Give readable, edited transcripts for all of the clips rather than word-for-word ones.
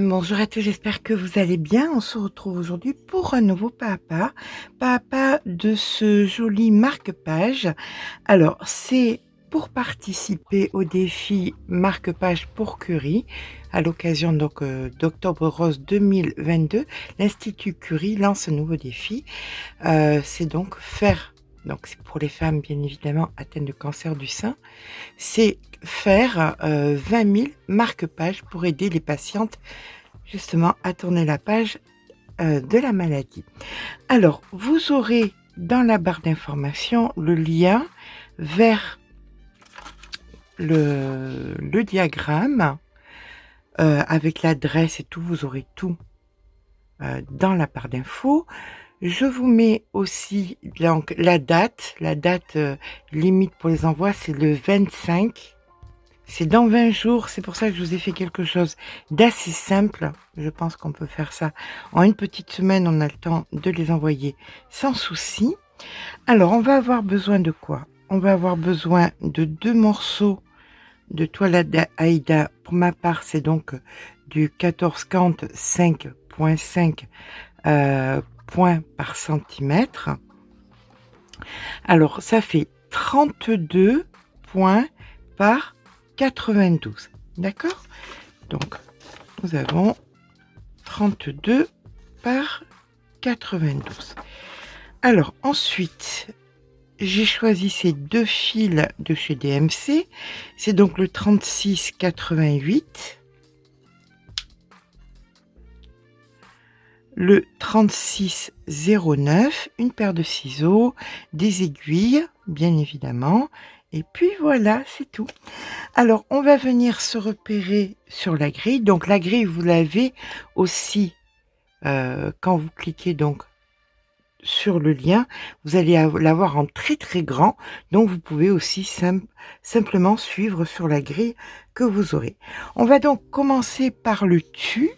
Bonjour à tous, j'espère que vous allez bien. On se retrouve aujourd'hui pour un nouveau pas à pas de ce joli marque-page. Alors, c'est pour participer au défi marque-page pour Curie, à l'occasion d'Octobre Rose 2022. L'Institut Curie lance un nouveau défi. C'est donc c'est pour les femmes bien évidemment atteintes de cancer du sein, c'est faire 20 000 marque-pages pour aider les patientes justement à tourner la page de la maladie. Alors, vous aurez dans la barre d'information le lien vers le diagramme avec l'adresse et tout, vous aurez tout dans la barre d'infos. Je vous mets aussi donc la date limite pour les envois, c'est le 25. C'est dans 20 jours, c'est pour ça que je vous ai fait quelque chose d'assez simple. Je pense qu'on peut faire ça en une petite semaine, on a le temps de les envoyer sans souci. Alors, on va avoir besoin de quoi? On va avoir besoin de 2 morceaux de toile d'Aïda. Pour ma part, c'est donc du 1450 5.5 points par centimètre. Alors, ça fait 32 points par 92. D'accord? Donc, nous avons 32 par 92. Alors, ensuite, j'ai choisi ces 2 fils de chez DMC. C'est donc le 36,88, le 36,09, une paire de ciseaux, des aiguilles, bien évidemment. Et puis voilà, c'est tout. Alors, on va venir se repérer sur la grille. Donc, la grille, vous l'avez aussi quand vous cliquez donc sur le lien. Vous allez l'avoir en très très grand. Donc, vous pouvez aussi simplement suivre sur la grille que vous aurez. On va donc commencer par le tu,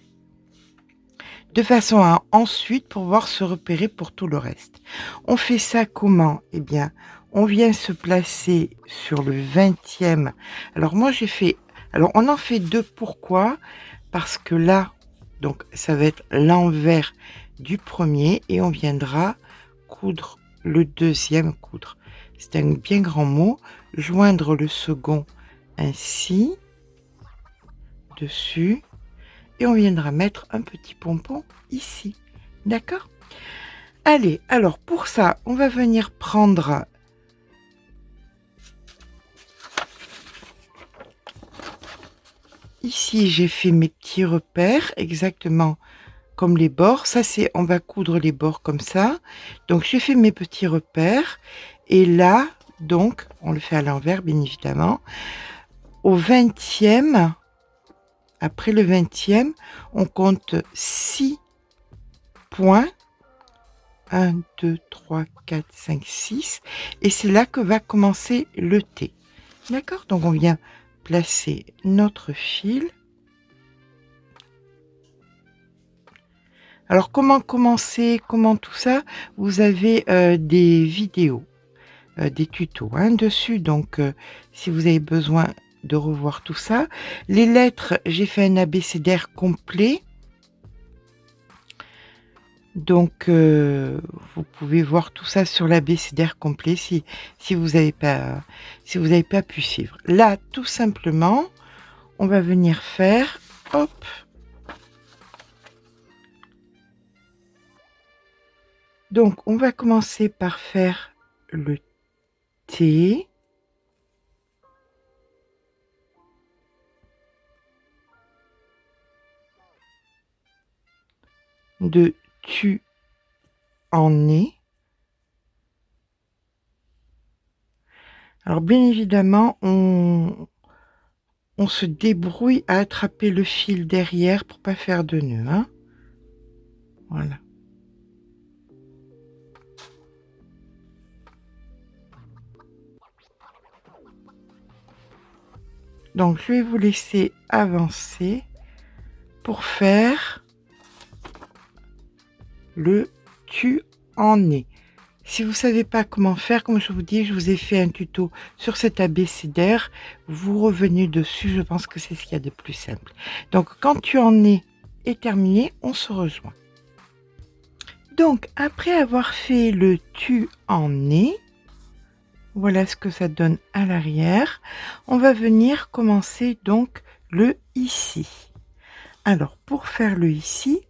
de façon à ensuite pouvoir se repérer pour tout le reste. On fait ça comment? Eh bien, on vient se placer sur le 20e. Alors moi on en fait 2, pourquoi? Parce que là, donc ça va être l'envers du premier et on viendra coudre le deuxième, coudre. C'est un bien grand mot, joindre le second ainsi, dessus, et on viendra mettre un petit pompon ici. D'accord? Allez, alors pour ça, on va venir prendre ici, j'ai fait mes petits repères exactement comme les bords. Ça, on va coudre les bords comme ça. Donc, j'ai fait mes petits repères. Et là, donc, on le fait à l'envers, bien évidemment. Au 20e, après le 20e, on compte 6 points. 1, 2, 3, 4, 5, 6. Et c'est là que va commencer le T. D'accord? Donc, on vient placer notre fil. Alors, comment commencer, comment tout ça? Vous avez des vidéos, des tutos dessus. Donc, si vous avez besoin de revoir tout ça. Les lettres, j'ai fait un abécédaire complet. Donc, vous pouvez voir tout ça sur l'abécédaire complet si vous n'avez pas pu suivre. Là, tout simplement, on va venir faire, hop, donc on va commencer par faire le T. De tu en es. Alors bien évidemment, on se débrouille à attraper le fil derrière pour pas faire de nœud, hein. Voilà. Donc je vais vous laisser avancer pour faire le tu en es. Si vous ne savez pas comment faire, comme je vous dis, je vous ai fait un tuto sur cet abécédaire. Vous revenez dessus, je pense que c'est ce qu'il y a de plus simple. Donc, quand tu en es est terminé, on se rejoint. Donc, après avoir fait le tu en nez, voilà ce que ça donne à l'arrière. On va venir commencer donc le ici. Alors, pour faire le ici,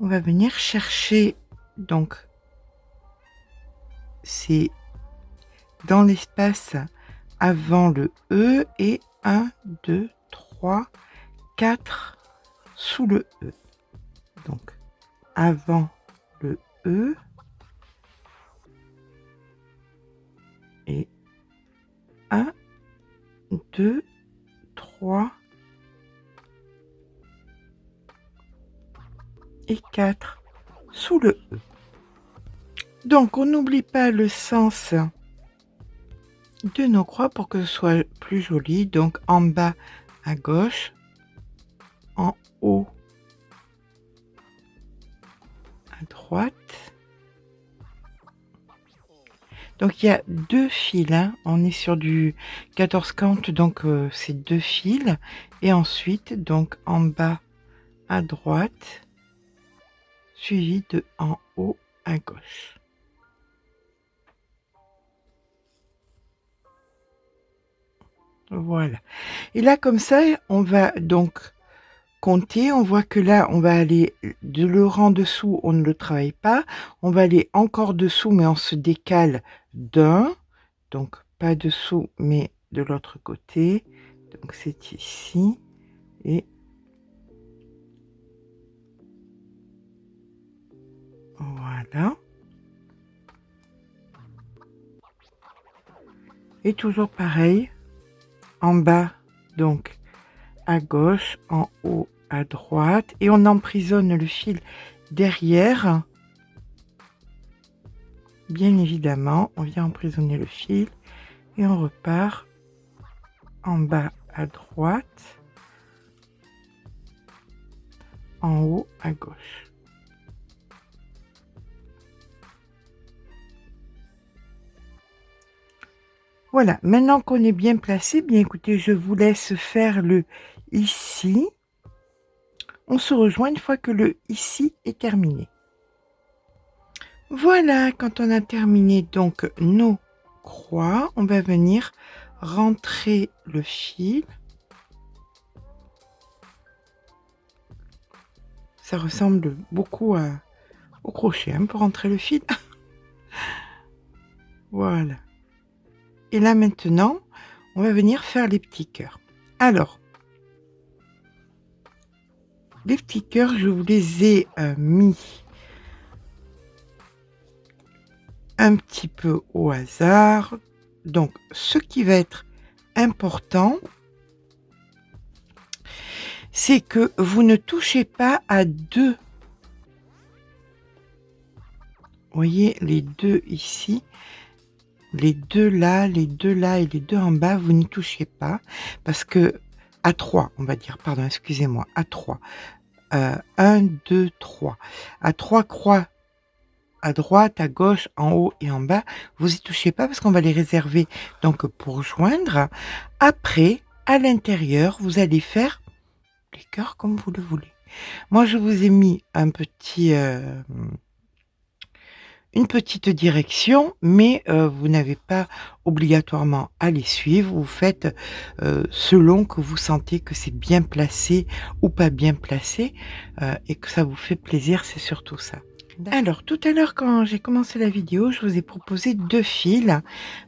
on va venir chercher, donc, c'est dans l'espace avant le E et 1, 2, 3, 4 sous le E. Donc, avant le E et 1, 2, 3 et 4 sous le E. Donc, on n'oublie pas le sens de nos croix pour que ce soit plus joli. Donc, en bas à gauche, en haut à droite. Donc, il y a 2 fils, hein. On est sur du 14 comptes, donc c'est 2 fils. Et ensuite, donc, en bas à droite, suivi de en haut à gauche. Voilà. Et là, comme ça, on va donc compter. On voit que là, on va aller de le rang dessous, on ne le travaille pas. On va aller encore dessous, mais on se décale d'un. Donc, pas dessous, mais de l'autre côté. Donc, c'est ici. Et voilà. Et toujours pareil. En bas, donc, à gauche, en haut, à droite. Et on emprisonne le fil derrière. Bien évidemment, on vient emprisonner le fil. Et on repart en bas à droite. En haut à gauche. Voilà, maintenant qu'on est bien placé, bien écoutez, je vous laisse faire le ici. On se rejoint une fois que le ici est terminé. Voilà, quand on a terminé donc nos croix, on va venir rentrer le fil. Ça ressemble beaucoup au crochet, hein, pour rentrer le fil. Voilà. Et là maintenant, on va venir faire les petits cœurs. Alors, les petits cœurs, je vous les ai mis un petit peu au hasard. Donc, ce qui va être important, c'est que vous ne touchez pas à deux. Vous voyez, les deux ici, les deux là, les deux là et les deux en bas, vous n'y touchez pas. Parce que, à 3, on va dire, pardon, excusez-moi, à 3. 1, 2, 3. À 3 croix, à droite, à gauche, en haut et en bas, vous y touchez pas parce qu'on va les réserver donc pour joindre. Après, à l'intérieur, vous allez faire les cœurs comme vous le voulez. Moi, je vous ai mis un petit, une petite direction, mais vous n'avez pas obligatoirement à les suivre. Vous faites selon que vous sentez que c'est bien placé ou pas bien placé et que ça vous fait plaisir, c'est surtout ça. Alors, tout à l'heure, quand j'ai commencé la vidéo, je vous ai proposé 2 fils.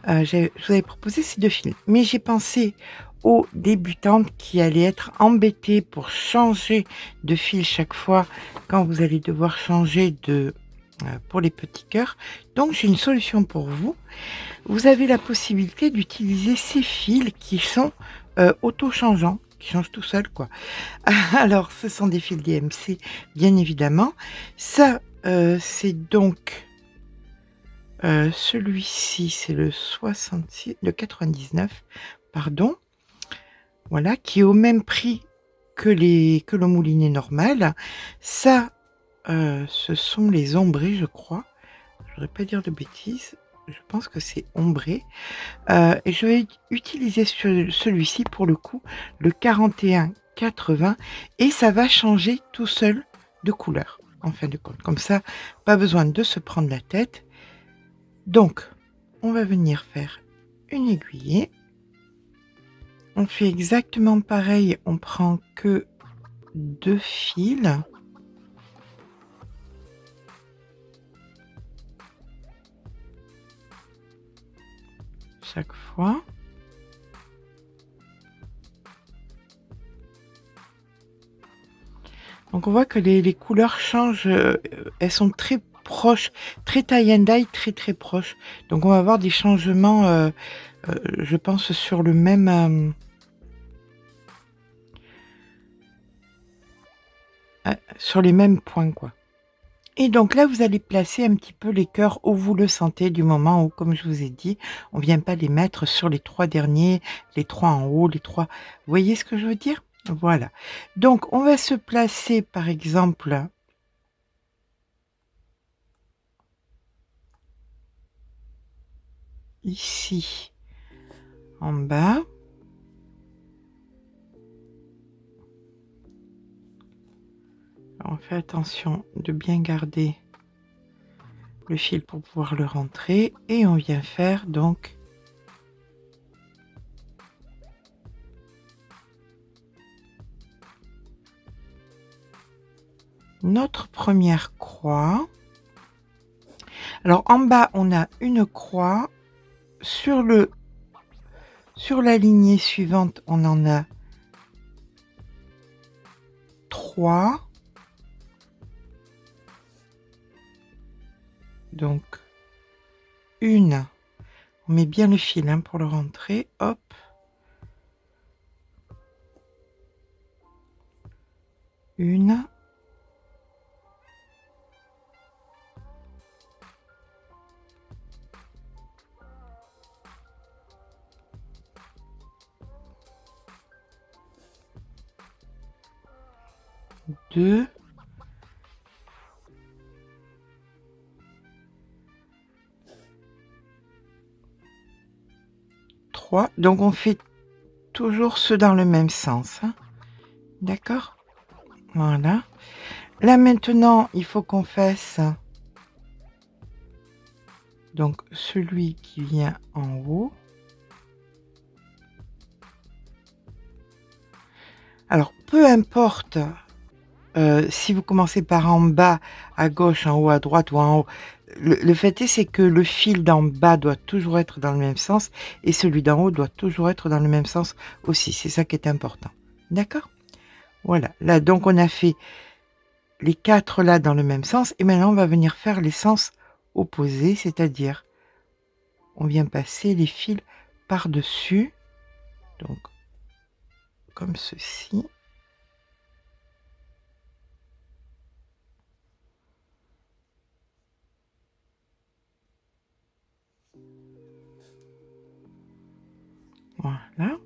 Je vous avais proposé ces 2 fils, mais j'ai pensé aux débutantes qui allaient être embêtées pour changer de fil chaque fois quand vous allez devoir changer de pour les petits cœurs. Donc, j'ai une solution pour vous. Vous avez la possibilité d'utiliser ces fils qui sont auto-changeants, qui changent tout seuls, quoi. Alors, ce sont des fils DMC, bien évidemment. Ça, c'est donc celui-ci, c'est le 66, le 99, pardon. Voilà, qui est au même prix que le moulinet normal. Ça, ce sont les ombrés, je crois. Je voudrais pas dire de bêtises. Je pense que c'est ombré. Et je vais utiliser celui-ci pour le coup, le 41 80 et ça va changer tout seul de couleur, en fin de compte. Comme ça, pas besoin de se prendre la tête. Donc, on va venir faire une aiguillée. On fait exactement pareil, on prend que 2 fils. Chaque fois. Donc on voit que les couleurs changent, elles sont très proches, très tie and dye, très, très proches. Donc on va avoir des changements, je pense sur le même, sur les mêmes points, quoi. Et donc là, vous allez placer un petit peu les cœurs où vous le sentez, du moment où, comme je vous ai dit, on vient pas les mettre sur les 3 derniers, les 3 en haut, les 3. Vous voyez ce que je veux dire? Voilà. Donc on va se placer, par exemple ici, en bas. On fait attention de bien garder le fil pour pouvoir le rentrer et on vient faire donc notre première croix. Alors en bas, on a une croix. Sur la lignée suivante, on en a 3. Donc une, on met bien le fil hein, pour le rentrer, hop. Une. Deux. 3. Donc on fait toujours ceux dans le même sens. Hein. D'accord? Voilà. Là maintenant, il faut qu'on fasse donc celui qui vient en haut. Alors peu importe si vous commencez par en bas à gauche, en haut à droite ou en haut, le fait est c'est que le fil d'en bas doit toujours être dans le même sens et celui d'en haut doit toujours être dans le même sens aussi. C'est ça qui est important. D'accord? Voilà. Là donc on a fait les 4 là dans le même sens et maintenant on va venir faire les sens opposés, c'est-à-dire on vient passer les fils par-dessus, donc comme ceci. Voilà.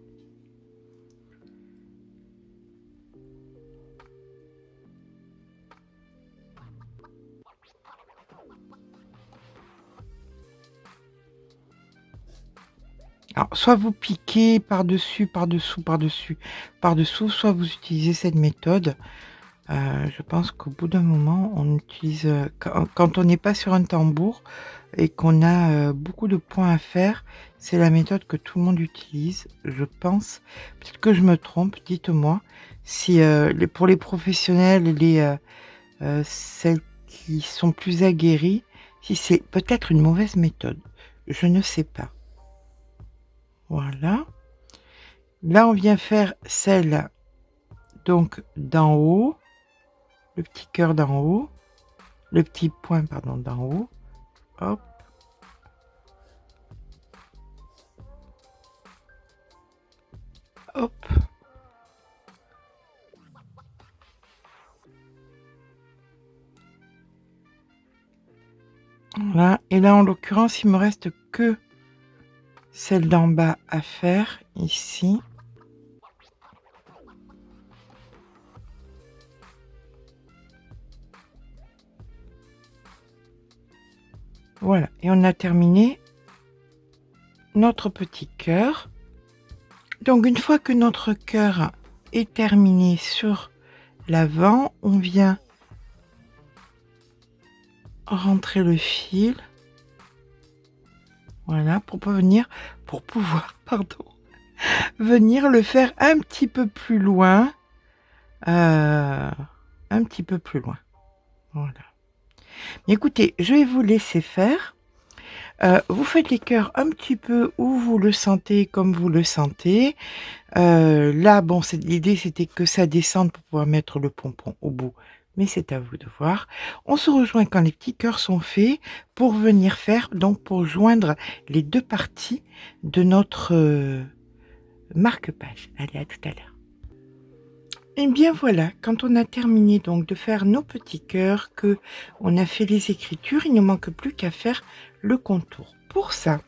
Alors, soit vous piquez par-dessus, par-dessous, par-dessus, par-dessous, soit vous utilisez cette méthode. Je pense qu'au bout d'un moment, on utilise, quand on n'est pas sur un tambour et qu'on a, beaucoup de points à faire, c'est la méthode que tout le monde utilise, je pense. Peut-être que je me trompe, dites-moi si, pour les professionnels, celles qui sont plus aguerries, si c'est peut-être une mauvaise méthode. Je ne sais pas. Voilà. Là, on vient faire celle donc d'en haut, le petit cœur d'en haut, le petit point, pardon, d'en haut. Hop. Hop. Voilà. Et là, en l'occurrence, il me reste que celle d'en bas à faire, ici. Voilà. Et on a terminé notre petit cœur. Donc, une fois que notre cœur est terminé sur l'avant, on vient rentrer le fil. Voilà, pour pouvoir, pardon, venir le faire un petit peu plus loin. Un petit peu plus loin. Voilà. Écoutez, je vais vous laisser faire. Vous faites les cœurs un petit peu où vous le sentez, comme vous le sentez. Là, bon, l'idée, c'était que ça descende pour pouvoir mettre le pompon au bout, mais c'est à vous de voir. On se rejoint quand les petits cœurs sont faits pour venir faire, donc pour joindre les 2 parties de notre, marque-page. Allez, à tout à l'heure. Et bien voilà, quand on a terminé donc de faire nos petits cœurs, que on a fait les écritures, il ne manque plus qu'à faire le contour. Pour ça,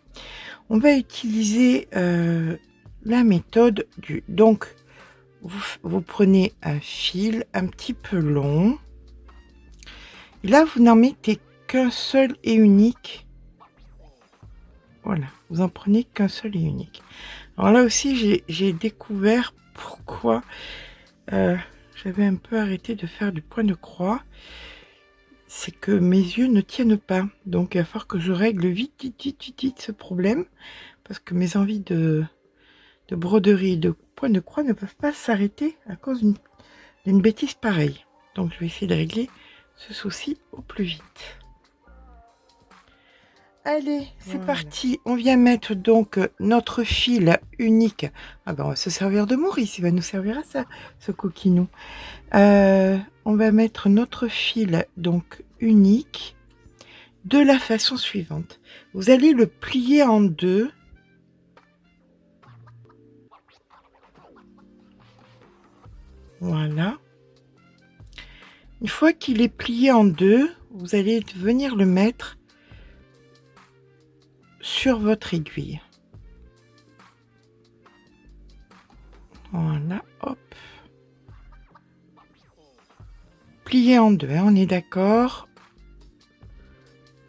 on va utiliser, la méthode du donc vous prenez un fil un petit peu long. Et là, vous n'en mettez qu'un seul et unique. Voilà, vous en prenez qu'un seul et unique. Alors là aussi, j'ai découvert pourquoi j'avais un peu arrêté de faire du point de croix. C'est que mes yeux ne tiennent pas. Donc il va falloir que je règle vite ce problème. Parce que mes envies de broderie, de point de croix ne peuvent pas s'arrêter à cause d'une bêtise pareille. Donc je vais essayer de régler ce souci au plus vite. Allez, c'est parti. On vient mettre donc notre fil unique. Ah ben on va se servir de Maurice, il va nous servir à ça, ce coquinou. On va mettre notre fil donc unique de la façon suivante. Vous allez le plier en deux. Voilà. Une fois qu'il est plié en deux, vous allez venir le mettre sur votre aiguille. Voilà, hop. Plié en deux, hein, on est d'accord.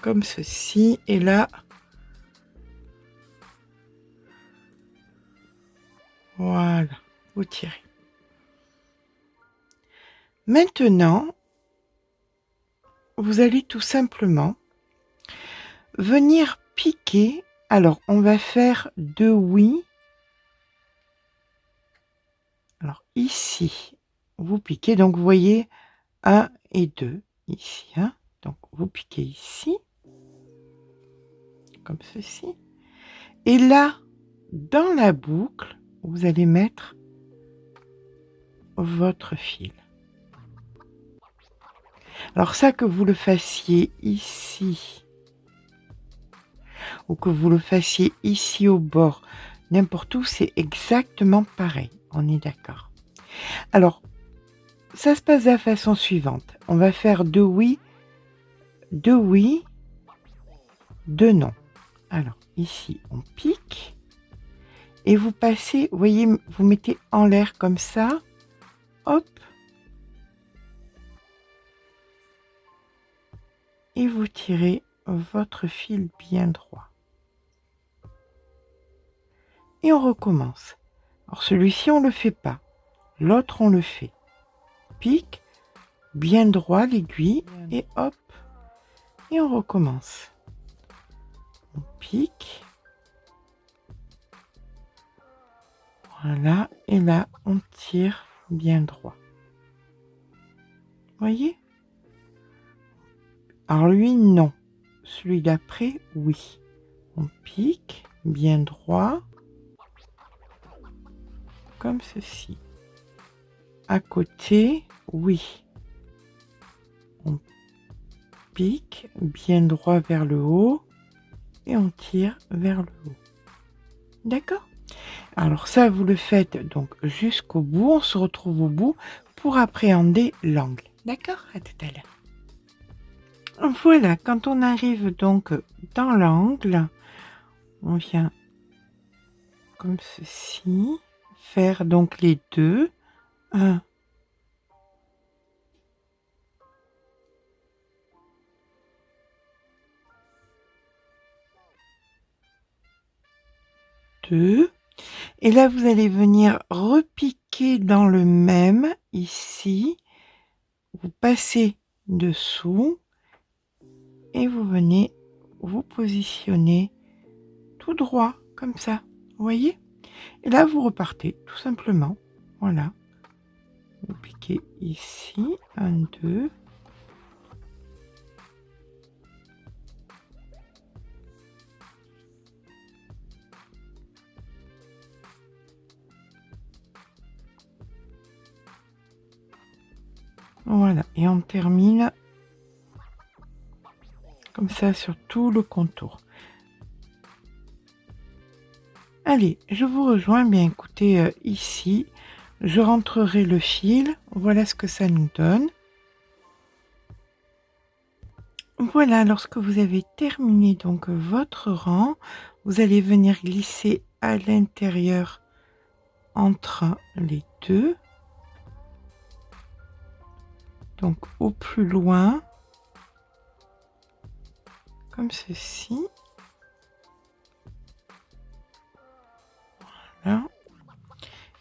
Comme ceci. Et là, voilà, vous tirez. Maintenant, vous allez tout simplement venir piquer. Alors, on va faire 2 oui. Alors, ici, vous piquez. Donc, vous voyez 1 et 2 ici. Hein. Donc, vous piquez ici. Comme ceci. Et là, dans la boucle, vous allez mettre votre fil. Alors ça, que vous le fassiez ici, ou que vous le fassiez ici au bord, n'importe où, c'est exactement pareil. On est d'accord. Alors, ça se passe de la façon suivante. On va faire 2 oui, 2 non. Alors, ici, on pique. Et vous passez, vous voyez, vous mettez en l'air comme ça. Hop. Et vous tirez votre fil bien droit. Et on recommence. Alors celui-ci, on ne le fait pas. L'autre, on le fait. Pique, bien droit l'aiguille, et hop. Et on recommence. On pique. Voilà. Et là, on tire bien droit. Voyez? Alors lui, non. Celui d'après, oui. On pique, bien droit. Comme ceci. À côté, oui. On pique bien droit vers le haut et on tire vers le haut. D'accord? Alors ça, vous le faites donc jusqu'au bout. On se retrouve au bout pour appréhender l'angle. D'accord? À tout à l'heure. Voilà, quand on arrive donc dans l'angle, on vient comme ceci, faire donc les deux. 1, 2. Et là, vous allez venir repiquer piquez dans le même ici, vous passez dessous et vous venez vous positionner tout droit comme ça, vous voyez? Et là vous repartez tout simplement, voilà. Vous piquez ici, 1, 2. Voilà, et on termine comme ça sur tout le contour. Allez, je vous rejoins. Bien écoutez, ici, je rentrerai le fil. Voilà ce que ça nous donne. Voilà, lorsque vous avez terminé donc votre rang, vous allez venir glisser à l'intérieur entre les deux. Donc au plus loin, comme ceci. Voilà.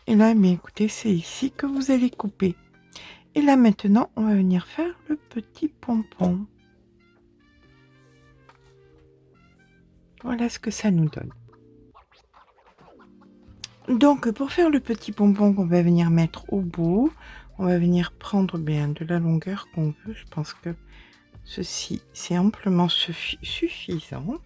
Et là, mais écoutez, c'est ici que vous allez couper. Et là maintenant, on va venir faire le petit pompon. Voilà ce que ça nous donne. Donc pour faire le petit pompon qu'on va venir mettre au bout, on va venir prendre bien de la longueur qu'on veut. Je pense que ceci, c'est amplement suffisant.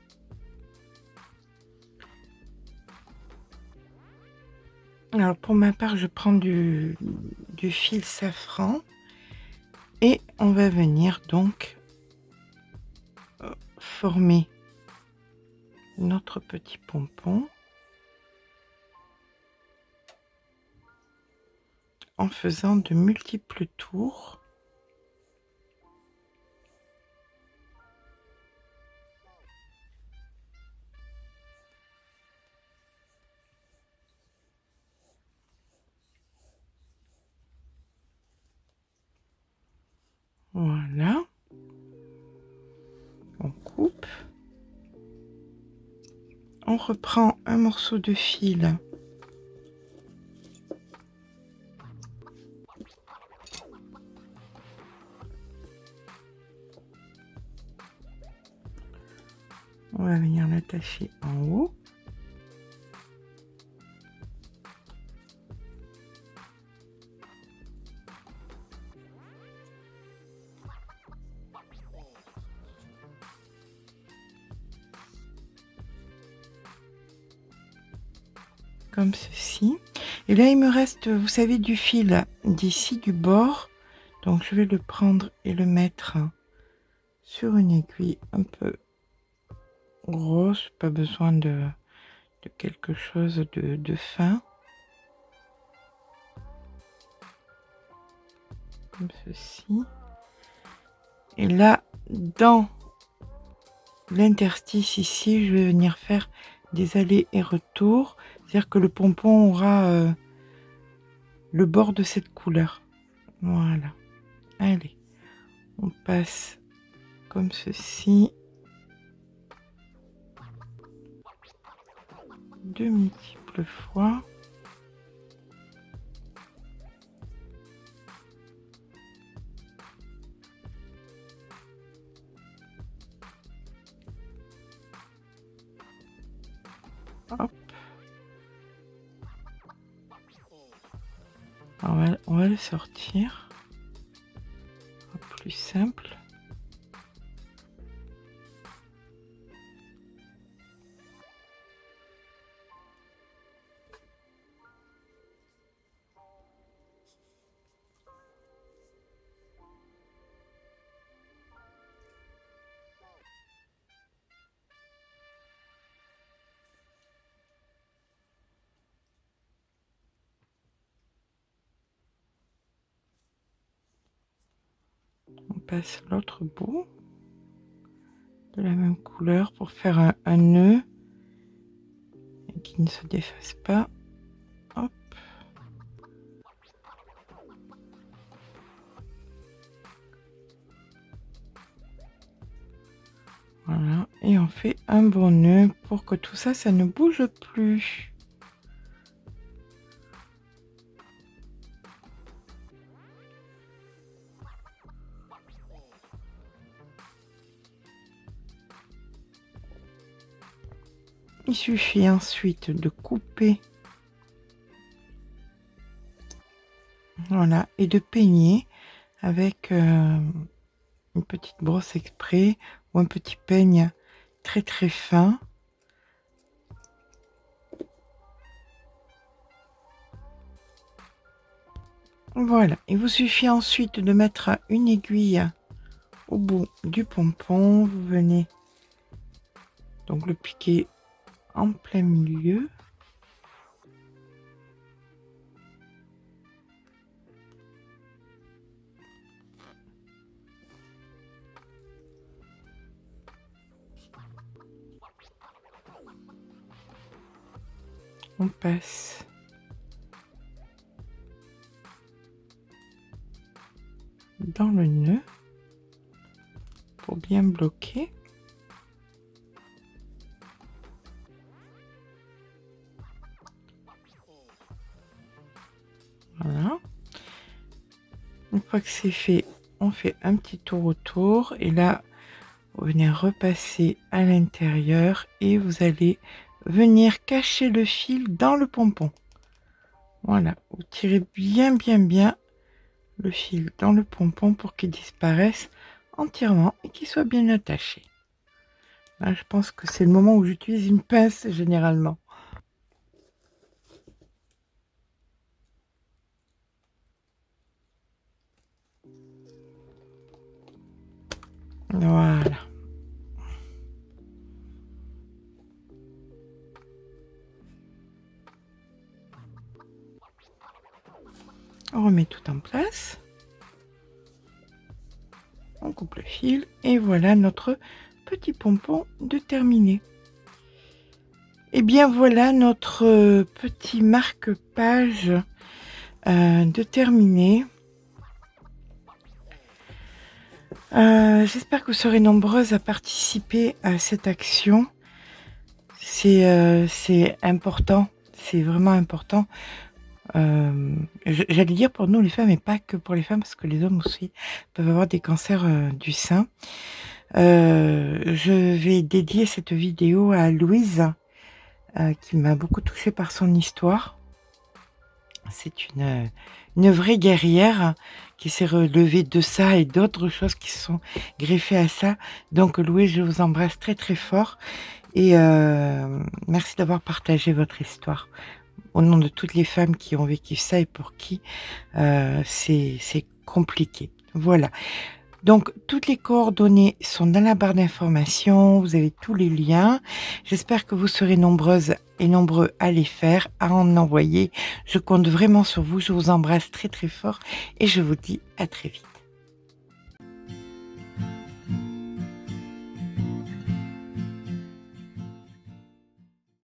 Alors pour ma part, je prends du fil safran et on va venir donc former notre petit pompon en faisant de multiples tours. Voilà. On coupe. On reprend un morceau de fil. On va venir l'attacher en haut. Comme ceci. Et là, il me reste, vous savez, du fil d'ici du bord. Donc, je vais le prendre et le mettre sur une aiguille un peu grosse. Pas besoin de quelque chose de fin. Comme ceci. Et là, dans l'interstice ici, je vais venir faire des allers et retours. C'est-à-dire que le pompon aura le bord de cette couleur. Voilà. Allez, on passe comme ceci. De multiples fois. Hop. On va le sortir. Plus simple. On passe l'autre bout de la même couleur pour faire un nœud et qui ne se défasse pas. Hop. Voilà, et on fait un bon nœud pour que tout ça, ça ne bouge plus. Il suffit ensuite de couper, voilà, et de peigner avec une petite brosse exprès ou un petit peigne très très fin. Voilà, il vous suffit ensuite de mettre une aiguille au bout du pompon. Vous venez donc le piquer en plein milieu. On passe dans le nœud pour bien bloquer. Voilà. Une fois que c'est fait, on fait un petit tour autour et là, vous venez repasser à l'intérieur et vous allez venir cacher le fil dans le pompon. Voilà, vous tirez bien le fil dans le pompon pour qu'il disparaisse entièrement et qu'il soit bien attaché. Là, je pense que c'est le moment où j'utilise une pince généralement. Voilà. On remet tout en place. On coupe le fil et voilà notre petit pompon de terminé. Et bien voilà notre petit marque-page de terminé. J'espère que vous serez nombreuses à participer à cette action. C'est important, c'est vraiment important. J'allais dire pour nous les femmes et pas que pour les femmes parce que les hommes aussi peuvent avoir des cancers du sein. Je vais dédier cette vidéo à Louise qui m'a beaucoup touchée par son histoire. C'est une vraie guerrière qui s'est relevée de ça et d'autres choses qui se sont greffées à ça. Donc Louise, je vous embrasse très très fort et merci d'avoir partagé votre histoire. Au nom de toutes les femmes qui ont vécu ça et pour qui c'est compliqué. Voilà. Donc, toutes les coordonnées sont dans la barre d'information. Vous avez tous les liens. J'espère que vous serez nombreuses et nombreux à les faire, à en envoyer. Je compte vraiment sur vous. Je vous embrasse très très fort et je vous dis à très vite.